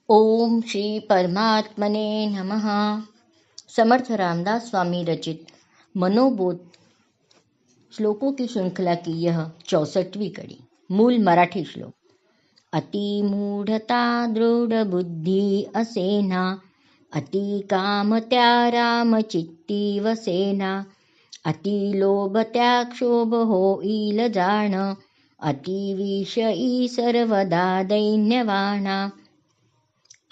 ओम श्री परमात्मने नमः। समर्थ रामदास स्वामी रचित मनोबोध श्लोकों की श्रृंखला की यह 64वीं कड़ी। मूल मराठी श्लोक। अति मूढ़ता दृढ़ बुद्धि असेना, अति काम त्या राम चित्ती वसेना, अति लोभ त्या क्षोभ होईल जाण, अति विषयी सर्वदा दैन्यवाणा।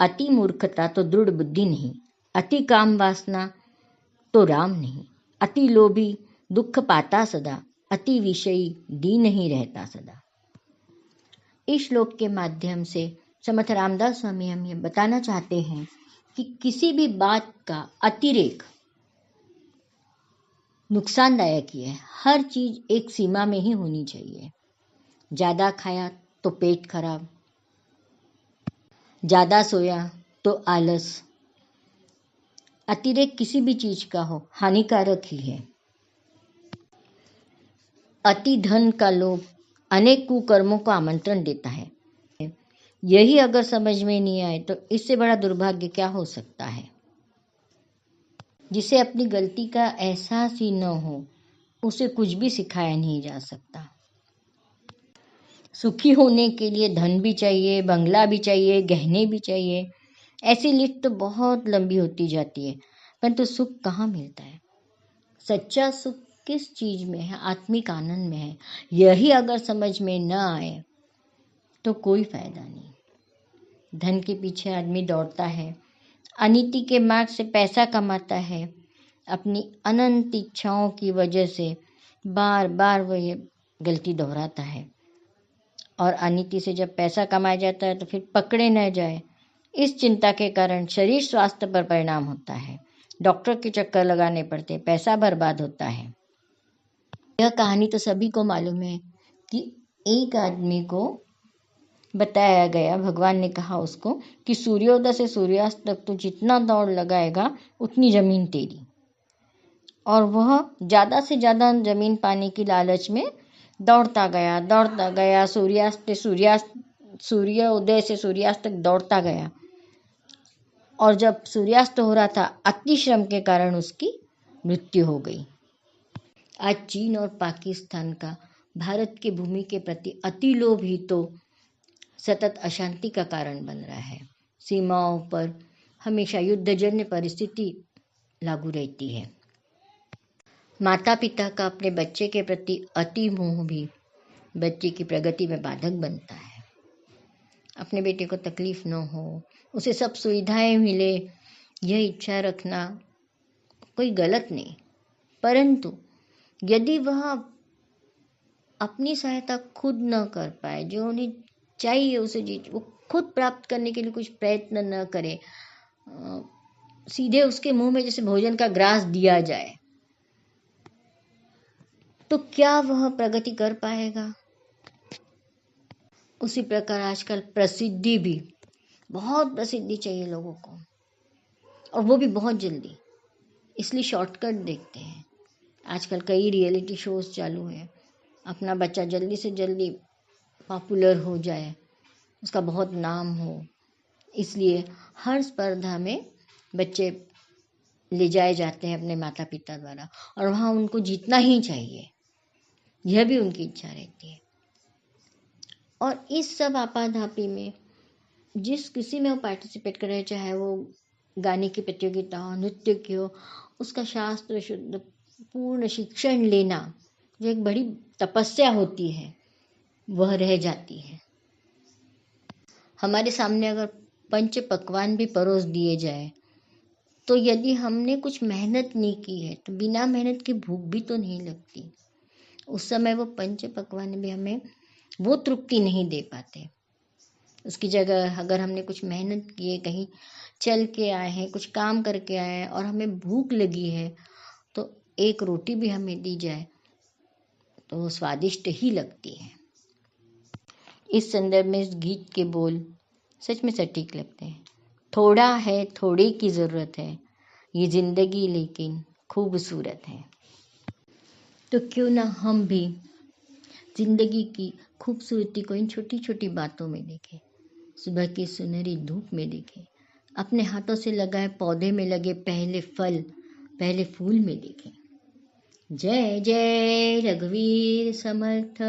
अति मूर्खता तो दृढ़ बुद्धि नहीं, अति काम वासना तो राम नहीं, अति लोभी दुख पाता सदा, अति विषयी दीन नहीं रहता सदा। इस श्लोक के माध्यम से समर्थ रामदास स्वामी हमें बताना चाहते हैं कि किसी भी बात का अतिरेक नुकसानदायक ही है। हर चीज एक सीमा में ही होनी चाहिए। ज्यादा खाया तो पेट खराब, ज्यादा सोया तो आलस। अतिरेक किसी भी चीज का हो हानिकारक ही है। अति धन का लोभ अनेक कुकर्मों को आमंत्रण देता है। यही अगर समझ में नहीं आए तो इससे बड़ा दुर्भाग्य क्या हो सकता है। जिसे अपनी गलती का एहसास ही न हो उसे कुछ भी सिखाया नहीं जा सकता। सुखी होने के लिए धन भी चाहिए, बंगला भी चाहिए, गहने भी चाहिए। ऐसी लिस्ट तो बहुत लंबी होती जाती है, परंतु सुख कहाँ मिलता है। सच्चा सुख किस चीज में है? आत्मिक आनंद में है। यही अगर समझ में न आए तो कोई फायदा नहीं। धन के पीछे आदमी दौड़ता है, अनीति के मार्ग से पैसा कमाता है, अपनी अनंत इच्छाओं की वजह से बार बार वह ये गलती दोहराता है। और अनीति से जब पैसा कमाया जाता है तो फिर पकड़े न जाए, इस चिंता के कारण शरीर स्वास्थ्य पर परिणाम होता है। डॉक्टर के चक्कर लगाने पड़ते, पैसा बर्बाद होता है। यह कहानी तो सभी को मालूम है कि एक आदमी को बताया गया, भगवान ने कहा उसको कि सूर्योदय से सूर्यास्त तक तो जितना दौड़ लगाएगा उतनी जमीन तेरी। और वह ज्यादा से ज्यादा जमीन पाने की लालच में दौड़ता गया, सूर्योदय से सूर्यास्त तक दौड़ता गया। और जब सूर्यास्त हो रहा था, अति श्रम के कारण उसकी मृत्यु हो गई। आज चीन और पाकिस्तान का भारत की भूमि के प्रति अति लोभ ही तो सतत अशांति का कारण बन रहा है। सीमाओं पर हमेशा युद्धजन्य परिस्थिति लागू रहती है। माता पिता का अपने बच्चे के प्रति अति मोह भी बच्चे की प्रगति में बाधक बनता है। अपने बेटे को तकलीफ न हो, उसे सब सुविधाएं मिले, यह इच्छा रखना कोई गलत नहीं, परंतु यदि वह अपनी सहायता खुद न कर पाए, जो उन्हें चाहिए उसे चीज वो खुद प्राप्त करने के लिए कुछ प्रयत्न न करे, सीधे उसके मुंह में जैसे भोजन का ग्रास दिया जाए, तो क्या वह प्रगति कर पाएगा? उसी प्रकार आजकल प्रसिद्धि भी, बहुत प्रसिद्धि चाहिए लोगों को, और वो भी बहुत जल्दी, इसलिए शॉर्टकट देखते हैं। आजकल कई रियलिटी शोज चालू हैं। अपना बच्चा जल्दी से जल्दी पॉपुलर हो जाए, उसका बहुत नाम हो, इसलिए हर स्पर्धा में बच्चे ले जाए जाते हैं अपने माता पिता द्वारा, और वहाँ उनको जीतना ही चाहिए, यह भी उनकी इच्छा रहती है। और इस सब आपाधापी में जिस किसी में वो पार्टिसिपेट करे, चाहे वो गाने की प्रतियोगिता हो, नृत्य की हो, उसका शास्त्र शुद्ध पूर्ण शिक्षण लेना जो एक बड़ी तपस्या होती है, वह रह जाती है। हमारे सामने अगर पंच पकवान भी परोस दिए जाए तो यदि हमने कुछ मेहनत नहीं की है तो बिना मेहनत के भूख भी तो नहीं लगती। उस समय वो पंच पकवान भी हमें वो तृप्ति नहीं दे पाते। उसकी जगह अगर हमने कुछ मेहनत की है, कहीं चल के आए हैं, कुछ काम करके आए हैं और हमें भूख लगी है, तो एक रोटी भी हमें दी जाए तो वो स्वादिष्ट ही लगती है। इस संदर्भ में इस गीत के बोल सच में सटीक लगते हैं। थोड़ा है, थोड़े की जरूरत है, ये जिंदगी लेकिन खूबसूरत है। तो क्यों ना हम भी जिंदगी की खूबसूरती को इन छोटी छोटी बातों में देखें। सुबह की सुनहरी धूप में देखें, अपने हाथों से लगाए पौधे में लगे पहले फल, पहले फूल में देखें। जय जय रघुवीर समर्थ।